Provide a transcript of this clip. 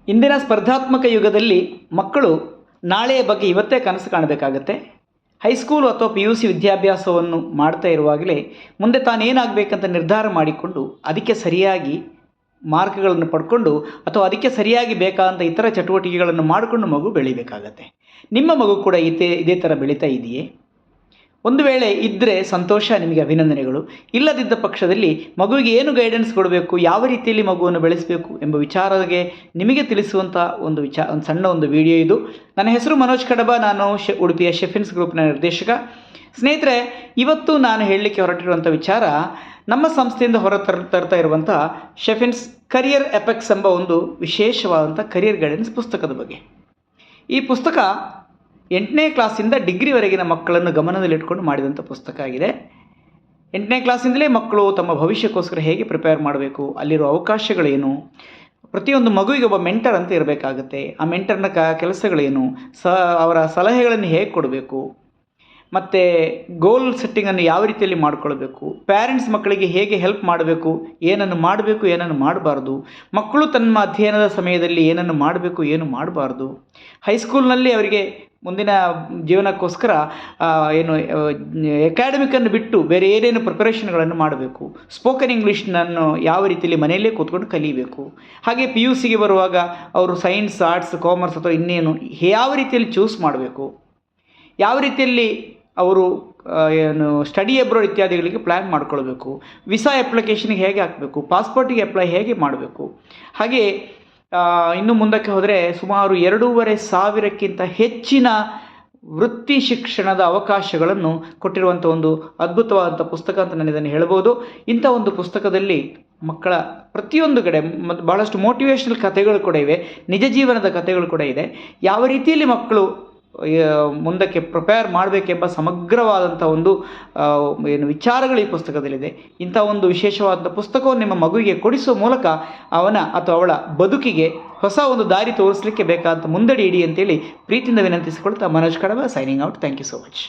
ಇಂದಿನ ಸ್ಪರ್ಧಾತ್ಮಕ ಯುಗದಲ್ಲಿ ಮಕ್ಕಳು ನಾಳೆಯ ಬಗ್ಗೆ ಇವತ್ತೇ ಕನಸು ಕಾಣಬೇಕಾಗತ್ತೆ. ಹೈಸ್ಕೂಲು ಅಥವಾ PUC ವಿದ್ಯಾಭ್ಯಾಸವನ್ನು ಮಾಡ್ತಾ ಇರುವಾಗಲೇ ಮುಂದೆ ತಾನೇನಾಗಬೇಕಂತ ನಿರ್ಧಾರ ಮಾಡಿಕೊಂಡು ಅದಕ್ಕೆ ಸರಿಯಾಗಿ ಮಾರ್ಕ್ಗಳನ್ನು ಪಡ್ಕೊಂಡು ಅಥವಾ ಅದಕ್ಕೆ ಸರಿಯಾಗಿ ಬೇಕಾದಂಥ ಇತರ ಚಟುವಟಿಕೆಗಳನ್ನು ಮಾಡಿಕೊಂಡು ಮಗು ಬೆಳಿಬೇಕಾಗತ್ತೆ. ನಿಮ್ಮ ಮಗು ಕೂಡ ಇದೇ ಥರ ಬೆಳೀತಾ ಇದೆಯೇ? ಒಂದು ವೇಳೆ ಇದ್ದರೆ ಸಂತೋಷ, ನಿಮಗೆ ಅಭಿನಂದನೆಗಳು. ಇಲ್ಲದಿದ್ದ ಪಕ್ಷದಲ್ಲಿ ಮಗುವಿಗೆ ಏನು ಗೈಡೆನ್ಸ್ ಕೊಡಬೇಕು, ಯಾವ ರೀತಿಯಲ್ಲಿ ಮಗುವನ್ನು ಬೆಳೆಸಬೇಕು ಎಂಬ ವಿಚಾರಕ್ಕೆ ನಿಮಗೆ ತಿಳಿಸುವಂಥ ಒಂದು ಸಣ್ಣ ವಿಡಿಯೋ ಇದು. ನನ್ನ ಹೆಸರು ಮನೋಜ್ ಕಡಬ, ನಾನು ಉಡುಪಿಯ ಶೆಫಿನ್ಸ್ ಗ್ರೂಪ್ನ ನಿರ್ದೇಶಕ. ಸ್ನೇಹಿತರೆ, ಇವತ್ತು ನಾನು ಹೇಳಲಿಕ್ಕೆ ಹೊರಟಿರುವಂಥ ವಿಚಾರ ನಮ್ಮ ಸಂಸ್ಥೆಯಿಂದ ತರ್ತಾ ಇರುವಂಥ ಶೆಫಿನ್ಸ್ ಕರಿಯರ್ ಎಪೆಕ್ಸ್ ಎಂಬ ಒಂದು ವಿಶೇಷವಾದಂಥ ಕರಿಯರ್ ಗೈಡೆನ್ಸ್ ಪುಸ್ತಕದ ಬಗ್ಗೆ. ಈ ಪುಸ್ತಕ 8ನೇ ಕ್ಲಾಸಿಂದ ಡಿಗ್ರಿವರೆಗಿನ ಮಕ್ಕಳನ್ನು ಗಮನದಲ್ಲಿಟ್ಕೊಂಡು ಮಾಡಿದಂಥ ಪುಸ್ತಕ ಆಗಿದೆ. 8ನೇ ಕ್ಲಾಸಿಂದಲೇ ಮಕ್ಕಳು ತಮ್ಮ ಭವಿಷ್ಯಕ್ಕೋಸ್ಕರ ಹೇಗೆ ಪ್ರಿಪೇರ್ ಮಾಡಬೇಕು, ಅಲ್ಲಿರೋ ಅವಕಾಶಗಳೇನು, ಪ್ರತಿಯೊಂದು ಮಗುವಿಗೆ ಒಬ್ಬ ಮೆಂಟರ್ ಅಂತ ಇರಬೇಕಾಗುತ್ತೆ, ಆ ಮೆಂಟರ್ನ ಕೆಲಸಗಳೇನು, ಅವರ ಸಲಹೆಗಳನ್ನು ಹೇಗೆ ಕೊಡಬೇಕು, ಮತ್ತು ಗೋಲ್ ಸೆಟ್ಟಿಂಗನ್ನು ಯಾವ ರೀತಿಯಲ್ಲಿ ಮಾಡ್ಕೊಳ್ಬೇಕು, ಪ್ಯಾರೆಂಟ್ಸ್ ಮಕ್ಕಳಿಗೆ ಹೇಗೆ ಹೆಲ್ಪ್ ಮಾಡಬೇಕು, ಏನನ್ನು ಮಾಡಬೇಕು ಏನನ್ನು ಮಾಡಬಾರ್ದು, ಮಕ್ಕಳು ತಮ್ಮ ಅಧ್ಯಯನದ ಸಮಯದಲ್ಲಿ ಏನನ್ನು ಮಾಡಬೇಕು ಏನು ಮಾಡಬಾರ್ದು, ಹೈಸ್ಕೂಲ್ನಲ್ಲಿ ಅವರಿಗೆ ಮುಂದಿನ ಜೀವನಕ್ಕೋಸ್ಕರ ಅಕಾಡೆಮಿಕನ್ನು ಬಿಟ್ಟು ಬೇರೆ ಏನೇನು ಪ್ರಿಪರೇಷನ್ಗಳನ್ನು ಮಾಡಬೇಕು, ಸ್ಪೋಕನ್ ಇಂಗ್ಲೀಷ್ನನ್ನು ಯಾವ ರೀತಿಯಲ್ಲಿ ಮನೆಯಲ್ಲೇ ಕೂತ್ಕೊಂಡು ಕಲಿಯಬೇಕು, ಹಾಗೆ PUCಗೆ ಬರುವಾಗ ಅವರು ಸೈನ್ಸ್, ಆರ್ಟ್ಸ್, ಕಾಮರ್ಸ್ ಅಥವಾ ಇನ್ನೇನು ಯಾವ ರೀತಿಯಲ್ಲಿ ಚೂಸ್ ಮಾಡಬೇಕು, ಯಾವ ರೀತಿಯಲ್ಲಿ ಅವರು ಸ್ಟಡಿ ಅಬ್ರಾಡ್ ಇತ್ಯಾದಿಗಳಿಗೆ ಪ್ಲ್ಯಾನ್ ಮಾಡ್ಕೊಳ್ಬೇಕು, ವಿಸಾ ಅಪ್ಲಿಕೇಶನ್ಗೆ ಹೇಗೆ ಹಾಕಬೇಕು, ಪಾಸ್ಪೋರ್ಟಿಗೆ ಅಪ್ಲೈ ಹೇಗೆ ಮಾಡಬೇಕು, ಹಾಗೆ ಇನ್ನು ಮುಂದಕ್ಕೆ ಹೋದರೆ ಸುಮಾರು 2,500ಕ್ಕಿಂತ ಹೆಚ್ಚಿನ ವೃತ್ತಿ ಶಿಕ್ಷಣದ ಅವಕಾಶಗಳನ್ನು ಕೊಟ್ಟಿರುವಂಥ ಒಂದು ಅದ್ಭುತವಾದಂಥ ಪುಸ್ತಕ ಅಂತ ನಾನು ಇದನ್ನು ಹೇಳ್ಬೋದು. ಇಂಥ ಒಂದು ಪುಸ್ತಕದಲ್ಲಿ ಮಕ್ಕಳ ಪ್ರತಿಯೊಂದು ಕಡೆ ಭಾಳಷ್ಟು ಮೋಟಿವೇಶ್ನಲ್ ಕಥೆಗಳು ಕೂಡ ಇವೆ, ನಿಜ ಜೀವನದ ಕಥೆಗಳು ಕೂಡ ಇದೆ. ಯಾವ ರೀತಿಯಲ್ಲಿ ಮಕ್ಕಳು ಮುಂದಕ್ಕೆ ಪ್ರಿಪೇರ್ ಮಾಡಬೇಕೆಂಬ ಸಮಗ್ರವಾದಂಥ ಒಂದು ವಿಚಾರಗಳು ಈ ಪುಸ್ತಕದಲ್ಲಿದೆ. ಇಂಥ ಒಂದು ವಿಶೇಷವಾದ ಪುಸ್ತಕವನ್ನು ನಿಮ್ಮ ಮಗುವಿಗೆ ಕೊಡಿಸುವ ಮೂಲಕ ಅವನ ಅಥವಾ ಅವಳ ಬದುಕಿಗೆ ಹೊಸ ಒಂದು ದಾರಿ ತೋರಿಸಲಿಕ್ಕೆ ಬೇಕಾದಂಥ ಮುಂದಡಿ ಇಡಿ ಅಂತೇಳಿ ಪ್ರೀತಿಯಿಂದ ವಿನಂತಿಸಿಕೊಳ್ತಾ Manoj Kadaba, signing out. Thank you so much.